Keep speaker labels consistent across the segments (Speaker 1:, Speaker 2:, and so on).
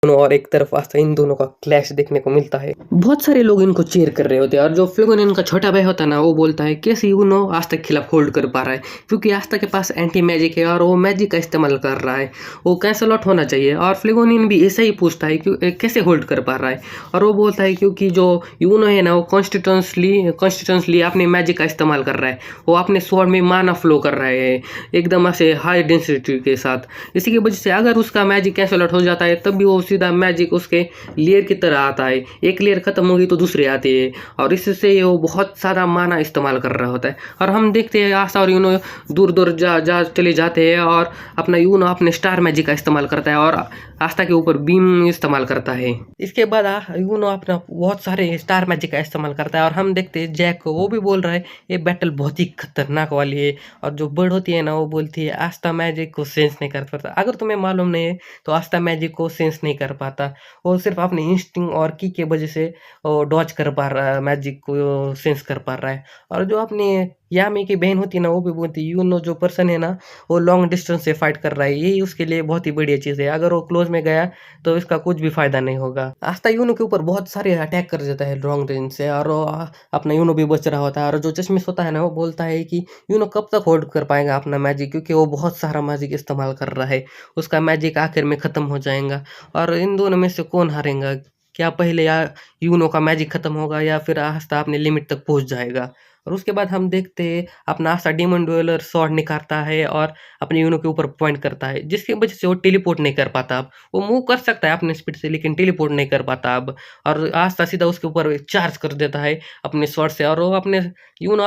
Speaker 1: दोनों और एक तरफ आस्था, इन दोनों का क्लैश देखने को मिलता है। बहुत सारे लोग इनको चीयर कर रहे होते हैं और जो फ्लेगोनियन का छोटा भाई होता है ना, वो बोलता है कैसे यूनो आस्था के खिलाफ होल्ड कर पा रहा है, क्योंकि आस्था के पास एंटी मैजिक है और वो मैजिक का इस्तेमाल कर रहा है, वो कैंसल आउट होना चाहिए। और फ्लेगोनियन भी ऐसा ही पूछता है कि कैसे होल्ड कर पा रहा है, और वो बोलता है क्योंकि जो यूनो है ना, वो कॉन्स्टिट्यूंसली अपने मैजिक का इस्तेमाल कर रहा है, वो अपने स्वॉर्ड में माना फ्लो कर रहा है एकदम से हाई डेंसिटी के साथ। इसी की वजह से अगर उसका मैजिक कैंसल आउट हो जाता है तब भी वो सीधा मैजिक उसके लेयर की तरह आता है, एक लेयर खत्म होगी तो दूसरी आती है, और इससे वो बहुत सारा माना इस्तेमाल कर रहा होता है। और हम देखते हैं आस्था और यूनो दूर दूर जा चले जाते हैं और अपना यूनो अपने स्टार मैजिक का इस्तेमाल करता है और आस्था के ऊपर बीम इस्तेमाल करता है। इसके बाद यूनो अपना बहुत सारे स्टार मैजिक का इस्तेमाल करता है और हम देखते हैं जैक को, वो भी बोल रहा है ये बैटल बहुत ही खतरनाक वाली है। और जो बर्ड होती है ना, वो बोलती है आस्था मैजिक को सेंस नहीं कर पाता। अगर तुम्हें मालूम नहीं है तो आस्था मैजिक को सेंस नहीं कर पाता, वो सिर्फ अपने इंस्टिंक्ट और की के वजह से डॉज कर पा रहा है, मैजिक को सेंस कर पा रहा है। और जो अपनी यामी की बहन होती है ना, वो भी बोलती है यूनो जो पर्सन है ना, वो लॉन्ग डिस्टेंस से फाइट कर रहा है, यही उसके लिए बहुत ही बढ़िया चीज़ है। अगर वो क्लोज में गया तो इसका कुछ भी फायदा नहीं होगा। आस्था यूनो के ऊपर बहुत सारे अटैक कर देता है लॉन्ग रेंज से, और वो अपना यूनो भी बच रहा होता है। और जो चश्मिश होता है ना, वो बोलता है कि यूनो कब तक होल्ड कर पाएगा अपना मैजिक, क्योंकि वो बहुत सारा मैजिक इस्तेमाल कर रहा है, उसका मैजिक आखिर में ख़त्म हो जाएगा। और इन दोनों में से कौन हारेगा? क्या पहले या यूनो का मैजिक खत्म होगा या फिर आस्था अपने लिमिट तक पहुंच जाएगा? और उसके बाद हम देखते हैं अपना आस्था डीमन डुएलर स्वॉर्ड निकालता है और अपने यूनो के ऊपर पॉइंट करता है, जिसकी वजह से वो टेलीपोर्ट नहीं कर पाता। अब वो मूव कर सकता है अपने स्पीड से, लेकिन टेलीपोर्ट नहीं कर पाता अब। और आस्था सीधा उसके ऊपर चार्ज कर देता है अपने स्वॉर्ड से, और वो अपने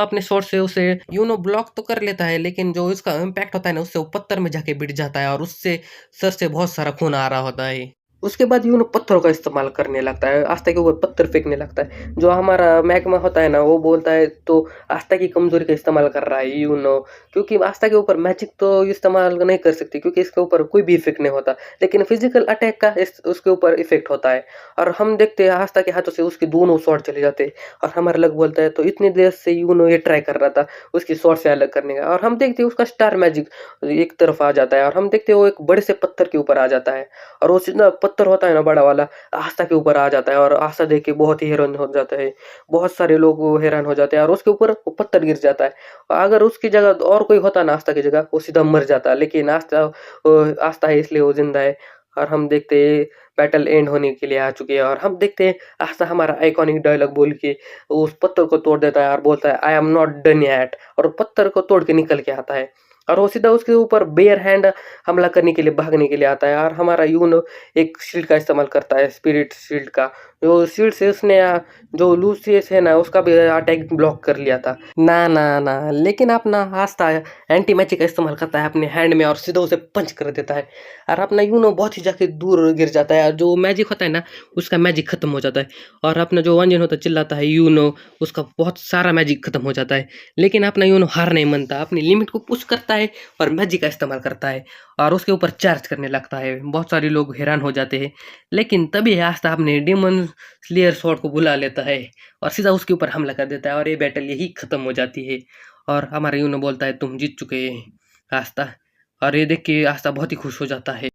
Speaker 1: अपने स्वॉर्ड से उसे यूनो ब्लॉक तो कर लेता है, लेकिन जो इसका इम्पैक्ट होता है ना, उससे वो पत्थर में जाके बिठ जाता है और उससे सर से बहुत सारा खून आ रहा होता है। उसके बाद यूनो पत्थरों का इस्तेमाल करने लगता है, आस्था के ऊपर पत्थर फेंकने लगता है। जो हमारा मैग्मा होता है ना, वो बोलता है तो आस्था की कमजोरी का इस्तेमाल कर रहा है यूनो, क्योंकि आस्था के ऊपर मैजिक तो इस्तेमाल नहीं कर सकती, क्योंकि इसके ऊपर कोई भी इफेक्ट नहीं होता, लेकिन फिजिकल अटैक का उसके ऊपर इफेक्ट होता है। और हम देखते हैं आस्था के हाथों से उसके दोनों स्वॉर्ड चले जाते हैं, और हमारा अलग बोलता है तो इतनी देर से यूनो ये ट्राई कर रहा था उसकी स्वॉर्ड से अलग करने का। और हम देखते हैं उसका स्टार मैजिक एक तरफ आ जाता है, और हम देखते हैं वो एक बड़े से पत्थर के ऊपर आ जाता है, और वो सीधा पत्थर होता है ना बड़ा वाला, आस्था के ऊपर आ जाता है। और आस्था देख के बहुत ही हैरान हो जाता है, बहुत सारे लोग वो हैरान हो जाते हैं, और उसके ऊपर वो पत्थर गिर जाता है। अगर उसकी जगह और कोई होता ना आस्था की जगह, वो सीधा मर जाता, लेकिन आस्था है इसलिए वो जिंदा है। और हम देखते हैं बैटल एंड होने के लिए आ चुके हैं, और हम देखते हैं आस्था हमारा आइकॉनिक डायलॉग बोल के उस पत्थर को तोड़ देता है और बोलता है I am not done yet, और पत्थर को तोड़ के निकल के आता है, और वो सीधा उसके ऊपर बेयर हैंड हमला करने के लिए, भागने के लिए आता है। और हमारा यूनो एक शील्ड का इस्तेमाल करता है, स्पिरिट शील्ड का, जो शील्ड से उसने जो लूसियस है ना, उसका भी अटैक ब्लॉक कर लिया था। ना लेकिन अपना आस्था एंटी मैजिक का इस्तेमाल करता है अपने हैंड में और सीधा उसे पंच कर देता है, और अपना यूनो बहुत ही जाके दूर गिर जाता है, और जो मैजिक होता है ना, उसका मैजिक खत्म हो जाता है। और अपना जो वंजन होता है चिल्लाता है यूनो, उसका बहुत सारा मैजिक खत्म हो जाता है, लेकिन अपना यूनो हार नहीं मानता, अपनी लिमिट को पुश करता है और मैजिक का इस्तेमाल करता है और उसके ऊपर चार्ज करने लगता है। बहुत सारे लोग हैरान हो जाते हैं, लेकिन तभी आस्था अपने डेमन स्लेयर स्वॉर्ड को बुला लेता है और सीधा उसके ऊपर हमला कर देता है, और ये बैटल यही खत्म हो जाती है। और हमारा यूनो बोलता है तुम जीत चुके हैं आस्था, और ये देख के आस्था बहुत ही खुश हो जाता है।